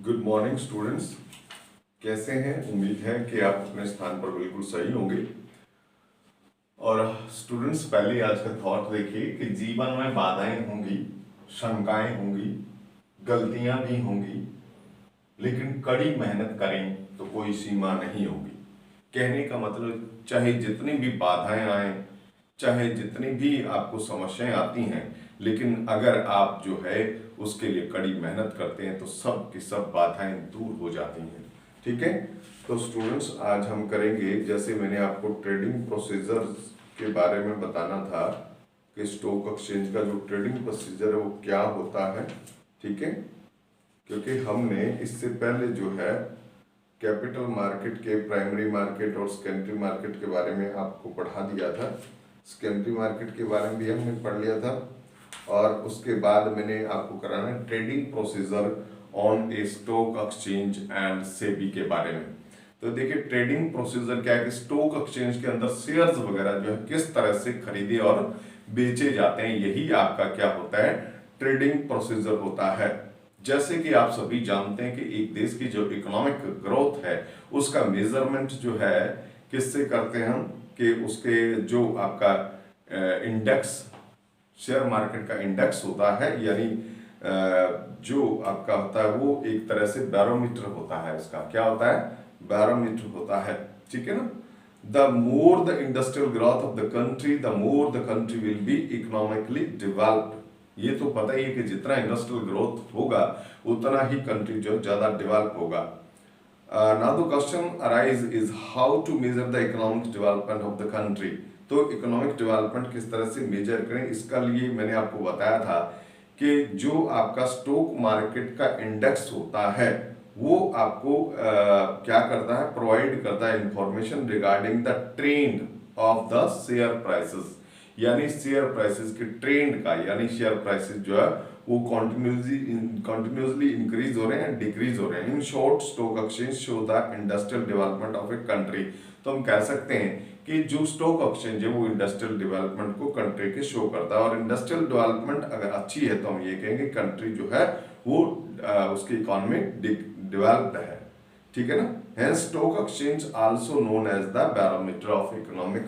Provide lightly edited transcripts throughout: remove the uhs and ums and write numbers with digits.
Good morning students. कैसे हैं? उम्मीद है कि आप अपने स्थान पर बिल्कुल सही होंगे। और स्टूडेंट्स, पहले आज का थॉट देखिए कि जीवन में बाधाएं होंगी, शंकाएं होंगी, गलतियां भी होंगी, लेकिन कड़ी मेहनत करें तो कोई सीमा नहीं होगी। कहने का मतलब, चाहे जितनी भी बाधाएं आए, चाहे जितनी भी आपको समस्याएं आती हैं, लेकिन अगर आप जो है उसके लिए कड़ी मेहनत करते हैं तो सब की सब बाधाएं दूर हो जाती हैं। ठीक है, तो स्टूडेंट्स आज हम करेंगे, जैसे मैंने आपको ट्रेडिंग प्रोसीजर के बारे में बताना था कि स्टॉक एक्सचेंज का जो ट्रेडिंग प्रोसीजर है वो क्या होता है। ठीक है, क्योंकि हमने इससे पहले जो है कैपिटल मार्केट के प्राइमरी मार्केट और सेकेंडरी मार्केट के बारे में आपको पढ़ा दिया था। सेकेंडरी मार्केट के बारे में भी हमने पढ़ लिया था और उसके बाद मैंने आपको कराना trading procedure on A stock exchange and SEBI के बारे में। तो देखिए, ट्रेडिंग प्रोसीजर क्या है कि स्टॉक एक्सचेंज के अंदर शेयर्स वगैरह जो है किस तरह से खरीदे और बेचे जाते हैं, यही आपका क्या होता है, ट्रेडिंग प्रोसीजर होता है। जैसे कि आप सभी जानते हैं कि एक देश की जो इकोनॉमिक ग्रोथ है उसका मेजरमेंट जो है किससे करते हैं हम, कि उसके जो आपका इंडेक्स, शेयर मार्केट का इंडेक्स होता है, यानी जो आपका होता है वो एक तरह से बैरोमीटर होता है। इसका क्या होता है, बैरोमीटर होता है। ठीक है ना। The more the industrial growth of the country, the more the country will be economically developed. ये तो पता ही है कि जितना इंडस्ट्रियल ग्रोथ होगा उतना ही कंट्री जो ज्यादा डेवलप होगा। Now the question arise is how to measure the economic development of the country. तो इकोनॉमिक डेवलपमेंट किस तरह से मेजर करें, इसका लिए मैंने आपको बताया था कि जो आपका स्टॉक मार्केट का इंडेक्स होता है वो आपको क्या करता है, प्रोवाइड करता है information regarding the trend of the share prices, यानी शेयर प्राइसेस के ट्रेंड का, यानी शेयर प्राइसेस जो है वो कंटिन्यूसली इंक्रीज हो रहे हैं, डिक्रीज हो रहे हैं। In short, stock exchange show the industrial development of a country. तो हम कह सकते हैं कि जो स्टॉक एक्सचेंज है वो इंडस्ट्रियल डेवलपमेंट को कंट्री के शो करता है, और इंडस्ट्रियल डेवलपमेंट अगर अच्छी है तो हम ये कहेंगे कंट्री जो है वो उसकी इकोनॉमी डेवलप्ड है। ठीक है ना। Hence stock exchange also known as the barometer of economic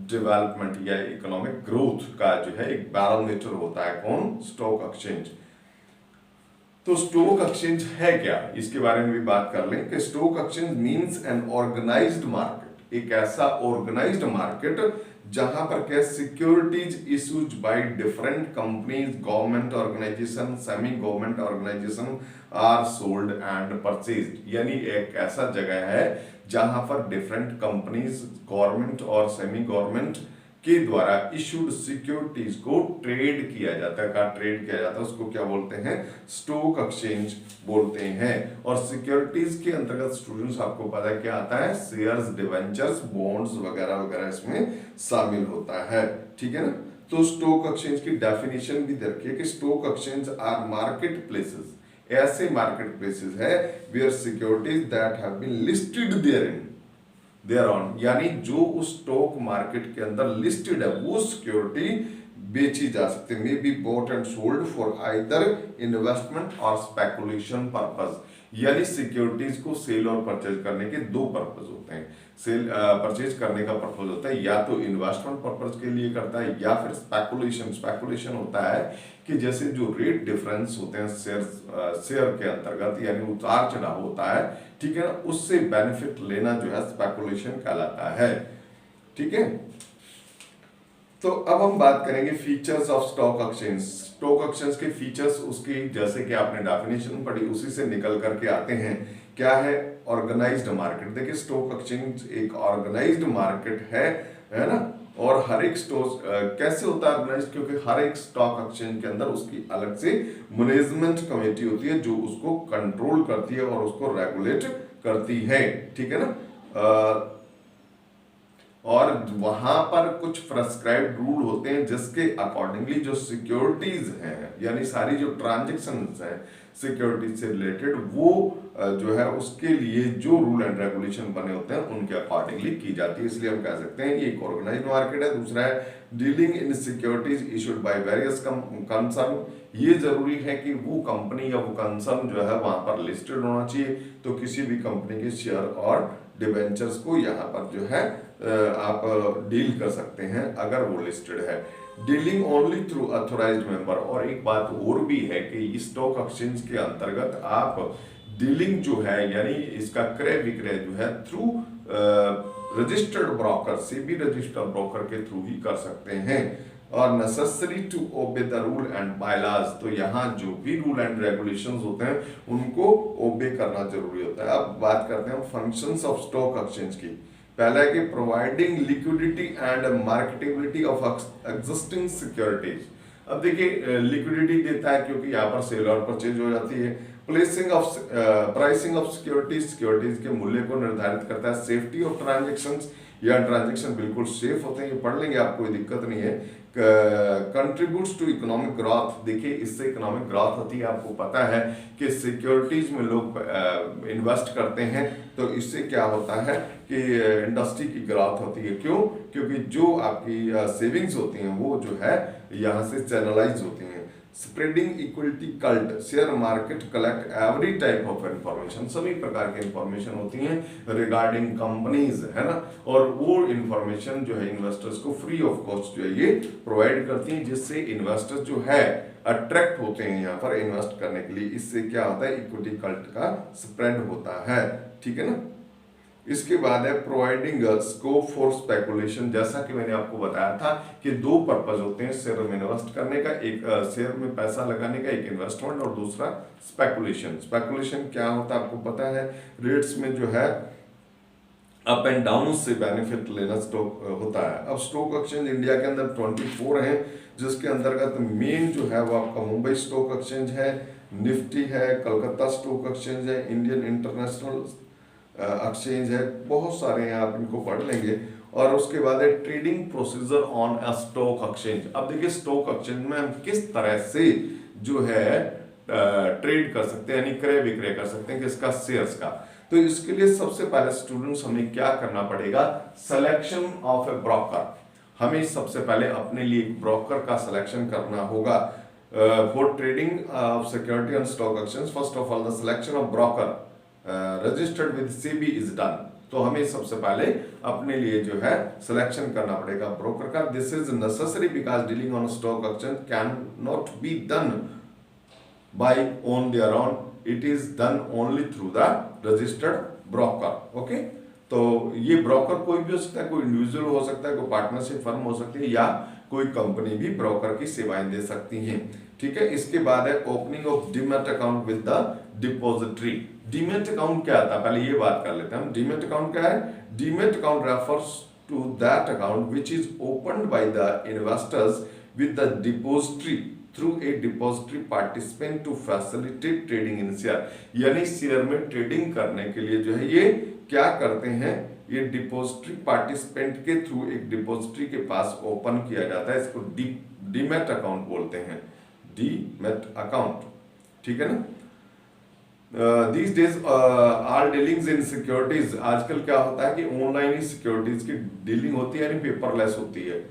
development या इकोनॉमिक ग्रोथ का जो है एक बैरोमीटर होता है। कौन? Stock exchange. तो स्टॉक एक्सचेंज है क्या, इसके बारे में भी बात कर लें कि stock exchange means an organised market, एक ऐसा ऑर्गेनाइज्ड मार्केट जहां पर क्या securities issues by different companies, government organisation, semi government organisation are sold and purchased. यानी एक ऐसा जगह है जहां पर डिफरेंट कंपनीज, गवर्नमेंट और सेमी गवर्नमेंट के द्वारा इशूड सिक्योरिटीज को ट्रेड किया जाता है। का ट्रेड किया जाता है उसको क्या बोलते हैं, स्टॉक एक्सचेंज बोलते हैं। और सिक्योरिटीज के अंतर्गत स्टूडेंट्स आपको पता है क्या आता है, शेयर्स, डिवेंचर्स, बॉन्ड्स वगैरह वगैरह इसमें शामिल होता है। ठीक है ना। तो स्टॉक एक्सचेंज की डेफिनेशन भी देखिए कि stock exchange are market places, ऐसे मार्केट प्लेसेस है where securities that have been listed thereon, यानी जो उस स्टॉक मार्केट के अंदर लिस्टेड है वो सिक्योरिटी बेची जा सकती है, may be bought and sold for either investment और स्पेकुलेशन पर्पस। यानी सिक्योरिटीज को सेल और परचेज करने के दो पर्पस होते हैं। सेल परचेज करने का पर्पस होता है या तो इन्वेस्टमेंट पर्पस के लिए करता है या फिर स्पेकुलेशन होता है कि जैसे जो रेट डिफरेंस होते हैं शेयर के अंतर्गत, यानी उतार चढ़ाव होता है, ठीक है ना, उससे बेनिफिट लेना जो है स्पेकुलेशन कहलाता है। ठीक है। तो अब हम बात करेंगे features of stock exchange. Stock exchange के फीचर्स, उसकी जैसे कि आपने डेफिनेशन पढ़ी उसी से निकल करके आते हैं। क्या है? Organised market. देखिए, स्टॉक एक्सचेंज एक ऑर्गेनाइज्ड मार्केट है ना। और हर एक स्टॉक कैसे होता है ऑर्गेनाइज्ड, क्योंकि हर एक स्टॉक एक्सचेंज के अंदर उसकी अलग से मैनेजमेंट कमेटी होती है जो उसको कंट्रोल करती है और उसको रेगुलेट करती है। ठीक है ना। और वहां पर कुछ प्रेस्क्राइब्ड रूल होते हैं जिसके अकॉर्डिंगली जो सिक्योरिटीज हैं, यानी सारी जो ट्रांजेक्शन्स हैं सिक्योरिटीज से रिलेटेड, वो जो है उसके लिए जो रूल एंड रेगुलेशन बने होते हैं उनके अकॉर्डिंगली की जाती है। इसलिए हम कह सकते हैं ये एक ऑर्गेनाइज्ड मार्केट है। दूसरा है dealing in securities issued by various concern. ये जरूरी है कि वो कंपनी या वो कंसर्न जो है वहां पर लिस्टेड होना चाहिए, तो किसी भी कंपनी के शेयर और डिबेंचर्स को यहाँ पर जो है आप डील कर सकते हैं अगर वो लिस्टेड है। Dealing only through authorised member. और एक बात और भी है कि स्टॉक एक्सचेंज के अंतर्गत आप डीलिंग जो है यानी इसका क्रय विक्रय जो है थ्रू रजिस्टर्ड ब्रोकर से भी रजिस्टर्ड ब्रोकर के थ्रू ही कर सकते हैं। और necessary to obey the rule and bylaws. तो यहाँ जो भी रूल एंड रेगुलेशंस होते हैं उनको ओबे करना जरूरी होता है। अब बात करते हैं फंक्शंस ऑफ स्टॉक एक्सचेंज की। पहला है कि providing liquidity and marketability of existing securities. अब देखिए लिक्विडिटी देता है क्योंकि यहाँ पर सेल और परचेज हो जाती है। प्राइसिंग ऑफ सिक्योरिटीज के मूल्य को निर्धारित करता है। सेफ्टी ऑफ ट्रांजेक्शंस, या ट्रांजेक्शन बिल्कुल सेफ होते हैं, ये पढ़ लेंगे आप, कोई दिक्कत नहीं है। Contributes to economic growth. देखिए इससे इकोनॉमिक ग्रोथ होती है। आपको पता है कि सिक्योरिटीज में लोग इन्वेस्ट करते हैं तो इससे क्या होता है कि इंडस्ट्री की ग्रोथ होती है। क्यों? क्योंकि जो आपकी सेविंग्स होती हैं वो जो है यहाँ से चैनलाइज होती हैं। Spreading equity cult. Share market collect every type of information. सभी प्रकार की इंफॉर्मेशन होती हैं रिगार्डिंग कंपनीज, है ना, और वो इंफॉर्मेशन जो है इन्वेस्टर्स को फ्री ऑफ कॉस्ट जो है ये प्रोवाइड करती हैं, जिससे इन्वेस्टर्स जो है अट्रैक्ट होते हैं यहाँ पर इन्वेस्ट करने के लिए। इससे क्या होता है, इक्विटी कल्ट का स्प्रेड होता है। ठीक है ना। इसके बाद है प्रोवाइडिंग स्कोप फॉर स्पेकुलेशन। जैसा कि मैंने आपको बताया था कि दो पर्पज होते हैं शेयर में इन्वेस्ट करने का, एक शेयर में पैसा लगाने का, एक इन्वेस्टमेंट, और दूसरा स्पेकुलेशन। स्पेकुलेशन क्या होता है आपको पता है, रेट्स में जो है अप एंड डाउन से बेनिफिट लेना स्टॉक होता है। अब स्टॉक एक्सचेंज इंडिया के अंदर 24 हैं, जिसके अंतर्गत मेन जो है वो आपका मुंबई स्टॉक एक्सचेंज है, निफ्टी है, कलकत्ता स्टॉक एक्सचेंज है, इंडियन इंटरनेशनल एक्सचेंज है, बहुत सारे हैं, आप इनको पढ़ लेंगे। और उसके बाद है trading procedure on a stock exchange. अब देखिए स्टॉक एक्सचेंज में हम किस तरह से जो है ट्रेड कर सकते हैं, यानी क्रय विक्रय कर सकते हैं किसका, शेयर्स का। तो इसके लिए सबसे पहले स्टूडेंट्स हमें क्या करना पड़ेगा, सिलेक्शन ऑफ ए ब्रोकर। हमें सबसे पहले अपने लिए एक ब्रोकर का सिलेक्शन करना होगा for trading of security on stock exchange. First of all the selection of broker registered with SEBI is done. तो हमें सबसे पहले अपने लिए जो है सिलेक्शन करना पड़ेगा ब्रोकर का। This is necessary because dealing on stock exchange can not be done by on their own, it is done only through the registered broker. Okay, तो ये ब्रोकर कोई भी हो सकता है, कोई इंडिविजुअल हो सकता है, कोई पार्टनरशिप फर्म हो सकती है, या कोई कंपनी भी ब्रोकर की सेवाएं दे सकती हैं। ठीक है। इसके बाद है opening of demat account with the depository. Demat account क्या आता है, पहले ये बात कर लेते हैं हम। डीमैट अकाउंट क्या है? Demat account refers to that account which is opened by the investors with the depository through a depository participant to facilitate trading in share. यानी शेयर में ट्रेडिंग करने के लिए जो है ये क्या करते हैं, ये डिपॉजिटरी पार्टिसिपेंट के थ्रू एक डिपॉजिटरी के पास ओपन किया जाता है। इसको डीमैट अकाउंट बोलते हैं, डीमैट अकाउंट। ठीक है ना। These days all dealings in securities, आजकल क्या होता है कि ऑनलाइन ही सिक्योरिटीज की डीलिंग होती है, यानी पेपरलेस होती है।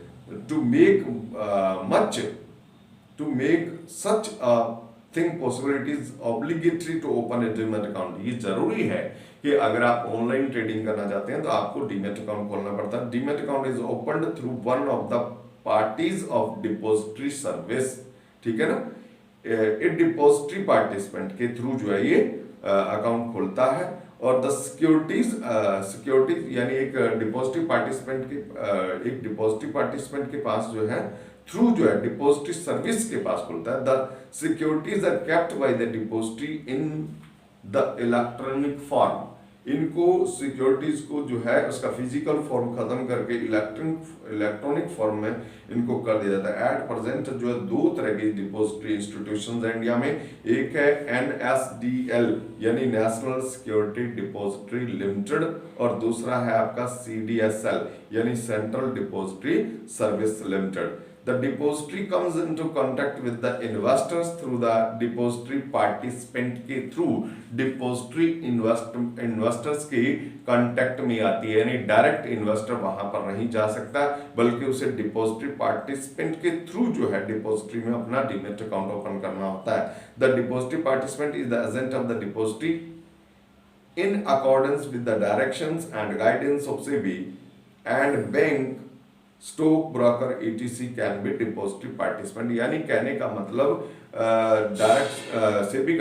To make such a thing possible, it is obligatory to open a demat account। ये जरूरी है कि अगर आप ऑनलाइन ट्रेडिंग करना चाहते हैं तो आपको डीमैट अकाउंट खोलना पड़ता है। Demat account is opened through one of the parties of depository service. ठीक है ना। एक डिपॉजिटरी पार्टिसिपेंट के थ्रू जो है ये अकाउंट खुलता है। और द सिक्योरिटीज यानी एक डिपॉजिटरी पार्टिसिपेंट के पास जो है थ्रू जो है डिपॉजिटरी सर्विस के पास खुलता है। The securities are kept by the depository in the electronic form. इनको सिक्योरिटीज को जो है उसका फिजिकल फॉर्म खत्म करके इलेक्ट्रॉनिक फॉर्म में इनको कर दिया जाता है। एट प्रेजेंट जो है दो तरह की डिपॉजिटरी इंस्टीट्यूशंस है इंडिया में। एक है NSDL यानी नेशनल सिक्योरिटी डिपॉजिटरी लिमिटेड, और दूसरा है आपका CDSL यानी central depository service limited. The depository comes into contact with the investors through the depository participant के थ्रू डिपोजिटरी इन्वेस्टर्स के कांटेक्ट में आती है, यानी डायरेक्ट इन्वेस्टर वहां पर नहीं जा सकता, बल्कि उसे डिपोजिटरी पार्टिसिपेंट के थ्रू जो है डिपोजिटरी में अपना डीमैट अकाउंट ओपन करना होता है। The depository participant is the agent of the depository in accordance with the directions and guidance of SEBI, and bank, stock broker etc can be depository participant। यानी कहने का मतलब direct SEBI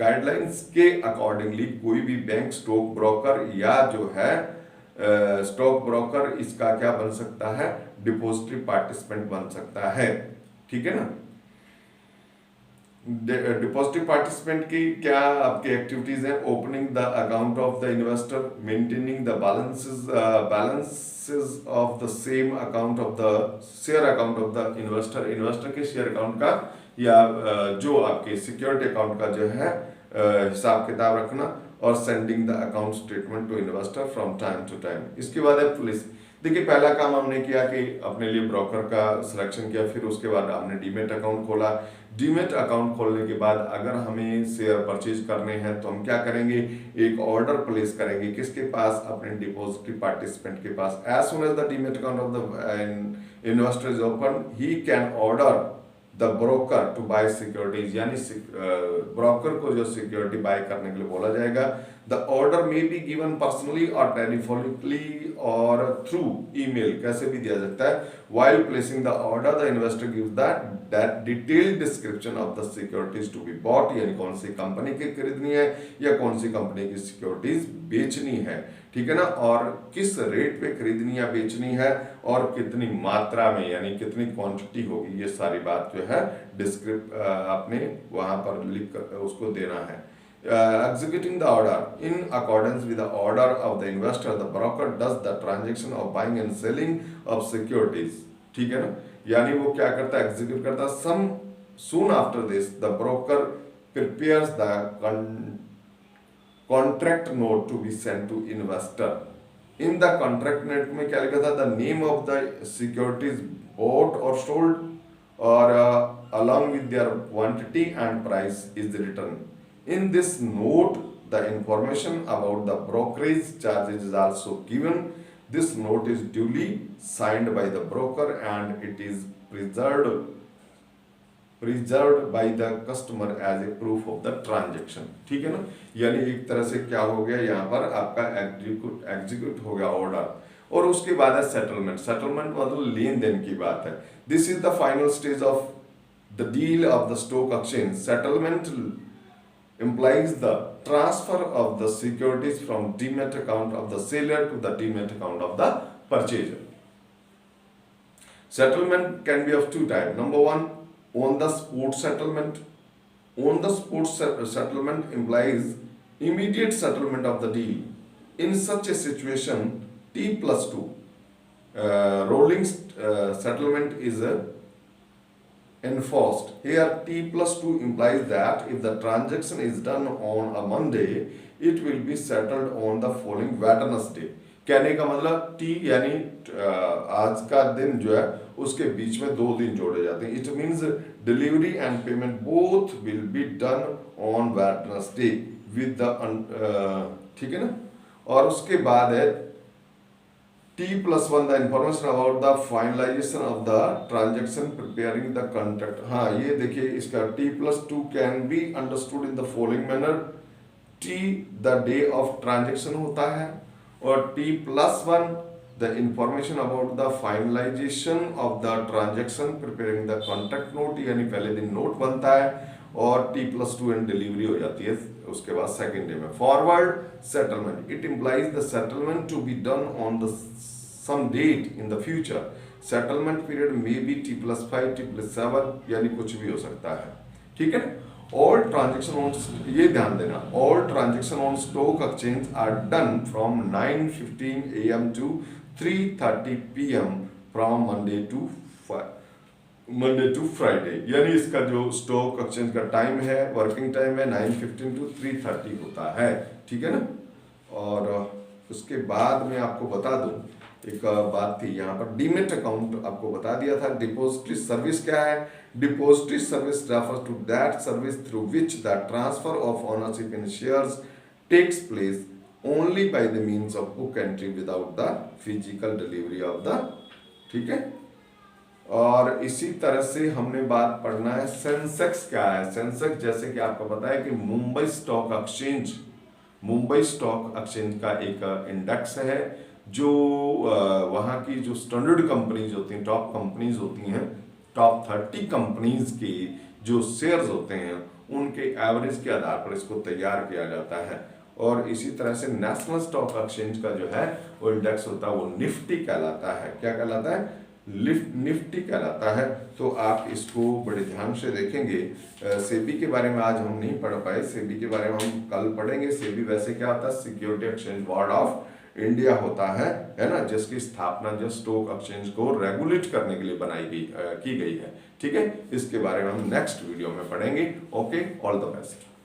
guidelines के accordingly कोई भी बैंक, स्टॉक ब्रोकर या जो है स्टॉक ब्रोकर इसका क्या बन सकता है, डिपोजिटरी पार्टिसिपेंट बन सकता है। ठीक है ना। डिपॉजिटरी पार्टिसिपेंट की क्या आपकी एक्टिविटीज है? Opening the account of the investor, maintaining the balances of the same account of the share account of the investor, investor के शेयर अकाउंट का या जो आपके सिक्योरिटी अकाउंट का जो है हिसाब किताब रखना, और sending the account statement to investor from time to time. इसके बाद है पुलिस। देखिए पहला काम हमने किया कि अपने लिए ब्रोकर का सिलेक्शन किया, फिर उसके बाद हमने डीमेट अकाउंट खोला। डीमेट अकाउंट खोलने के बाद अगर हमें शेयर परचेज करने हैं तो हम क्या करेंगे, एक ऑर्डर प्लेस करेंगे किसके पास, अपने डिपॉजिटरी पार्टिसिपेंट के पास। As soon as the demat account of the investor is open, he can order the broker to buy securities, यानी ब्रोकर को जो सिक्योरिटी बाय करने के लिए बोला जाएगा। The order may be given personally और टेलीफोनिकली और थ्रू ईमेल, कैसे भी दिया जाता है। while placing the order the investor gives that detailed description of the securities to be bought, यानी कौन सी कंपनी की खरीदनी है या कौन सी कंपनी की सिक्योरिटीज बेचनी है, ठीक है ना, और किस रेट पे खरीदनी या बेचनी है और कितनी मात्रा में, यानी कितनी क्वांटिटी होगी, ये सारी बात जो है आपने वहां पर लिख कर उसको देना है। Executing the order in accordance with the order of the investor, the broker does the transaction of buying and selling of securities, ठीक है ना, यानी वो क्या करता है, एग्जीक्यूट करता है। Some soon after this the broker prepares the contract note to be sent to investor। in the contract note में क्या लिखा था, the name of the securities bought or sold or along with their quantity and price is written। In this note, the information about the brokerage charges is also given। This note is duly signed by the broker and it is preserved by the customer as a proof of the transaction। ठीक है ना, यानी एक तरह से क्या हो गया, यहाँ पर आपका एग्जीक्यूट हो गया ऑर्डर। और उसके बाद है सेटलमेंट। सेटलमेंट मतलब लेन देन की बात है। This is the final stage of the deal of the stock exchange. Settlement implies the transfer of the securities from demat account of the seller to the demat account of the purchaser। Settlement can be of two types। Number one, on the spot settlement। On the spot settlement implies immediate settlement of the deal। In such a situation, T+2 rolling settlement is enforced। Here T+2 implies that if the transaction is done on a Monday, it will be settled on the following Wednesday। कहने का मतलब T यानी आज का दिन जो है उसके बीच में 2 दिन जोड़े जाते हैं। It means delivery and payment both will be done on Wednesday with the ठीक है ना। और उसके बाद है T+1 the information about the finalization of the transaction preparing the contract। हाँ ये देखिए इसका T+2 can be understood in the following manner। T the day of transaction होता है और T+1 the information about the finalization of the transaction preparing the contract note, यानी पहले दिन नोट बनता है और T+2 and डिलीवरी हो जाती है उसके बाद सेकेंड डे में। Forward settlement it implies the settlement to be done on the some date in the future. Settlement period में बी T+5 T+7 यानी कुछ भी हो सकता है, ठीक है। ऑल ट्रांजेक्शन ऑन, ये ध्यान देना, all transaction on stock exchange are done from 9:15 AM to 3:30 PM from Monday to Friday. यानी इसका जो स्टॉक एक्सचेंज का टाइम है, वर्किंग टाइम है 9:15 to 3:30 होता है, ठीक है ना। और उसके बाद मैं आपको बता दूं एक बात थी यहाँ पर, डीमेट अकाउंट आपको बता दिया था। डिपॉजिटरी सर्विस क्या है? Depository service refers to that service through which the transfer of ownership in shares takes place only by the means of book entry without the physical delivery of the, ठीक है। और इसी तरह से हमने बात पढ़ना है सेंसेक्स क्या है। सेंसेक्स जैसे कि आपको पता है कि मुंबई स्टॉक एक्सचेंज का एक इंडेक्स है, जो वहाँ की जो स्टैंडर्ड कंपनीज होती हैं, टॉप कंपनीज होती हैं, टॉप 30 कंपनीज के जो शेयर्स होते हैं उनके एवरेज के आधार पर इसको तैयार किया जाता है। और इसी तरह से नेशनल स्टॉक एक्सचेंज का जो है वो इंडेक्स होता है, वो निफ्टी कहलाता है। क्या कहलाता है? निफ्टी कहलाता है। तो आप इसको बड़े ध्यान से देखेंगे। सेबी के बारे में आज हम नहीं पढ़ पाए, सेबी के बारे में हम कल पढ़ेंगे। सेबी वैसे क्या होता है? Security exchange board of India होता है ना, जिसकी स्थापना जो स्टॉक एक्सचेंज को रेगुलेट करने के लिए की गई है। ठीक है, इसके बारे में हम नेक्स्ट वीडियो में पढ़ेंगे। Okay, all the best.